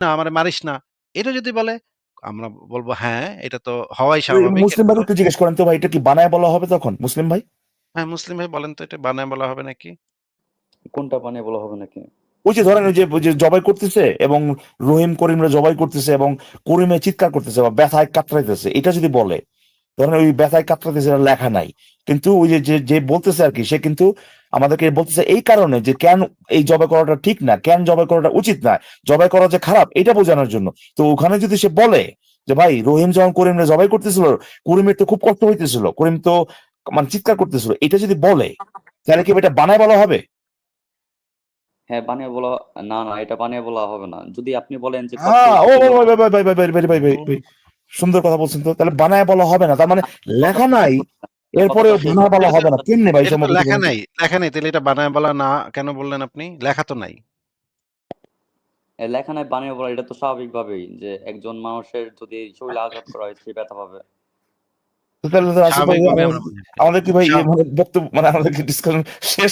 না আমারে মারিস না। এটা যদি বলে আমরা বলব হ্যাঁ, এটা তো হওয়াই ওই স্বাভাবিক। মুসলিম ভাইকে একটু জিজ্ঞেস করেন তো ভাই, এটা কি বানায় বলা হবে তখন মুসলিম ভাই? হ্যাঁ, মুসলিম ভাই বলেন তো এটা বানায় বলা হবে নাকি? কোনটা বানিয়ে বলা হবে নাকি? ওই যে ধরেন ওই যে জবাই করতেছে এবং রহিম করিমরা জবাই করতেছে এবং করিমে চিৎকার করতেছে বা ব্যথায় কাতরাইতেছে, এটা যদি বলে, ধরেন ওই ব্যথায় কাতরাইতেছে এটা লেখা নাই, কিন্তু ওই যে যে যে বলতেছে আর কি, সে কিন্তু আমাদেরকে বলতেছে এই কারণে যে কেন এই জবাই করাটা ঠিক না, কেন জবাই করাটা উচিত না, জবাই করা যে খারাপ এটা বোঝানোর জন্য। তো ওখানে যদি সে বলে যে ভাই রহিম যখন করিমরে জবাই করতেছিল, করিমের তো খুব কষ্ট হইতেছিল, করিম তো মানে চিৎকার করতেছিল, এটা যদি বলে তাহলে কি এটা বানায় বলা হবে? হ্যাঁ, বানিয়ে বলা। না, না, এটা বানিয়ে বলা হবে না। যদি আপনি বলেন যে কষ্ট হ্যাঁ, ও হইতেছিল ভাই ভাই ভাই ভাই ভাই ভাই ভাই ভাই ভাই, সুন্দর কথা বলছেন তো। তাহলে বানায় বলা হবে না, তার মানে লেখা নাই, এরপরেও কথাটা শেষ বানায় বলা এটা তো হবে না কেমনে ভাই, এটা তো সম্ভবত লেখা বলুন তো? নাই। লেখা নাই তাহলে এটা বানায় বলা না কেন বললেন আপনি? লেখা তো নাই। লেখা নাই বানিয়ে বলা, এটা তো স্বাভাবিকভাবেই যে একজন মানুষের যদি শরীরে আঘাত করা হয় সে ব্যথা পাবে। তো তাহলে তো আসিফ ভাই স্বাভাবিকভাবে আমরা বুঝি। আমাদের কি ভাই স্বা মানে বক্তব্য মানে আমাদের কি ডিসকাশন শেষ?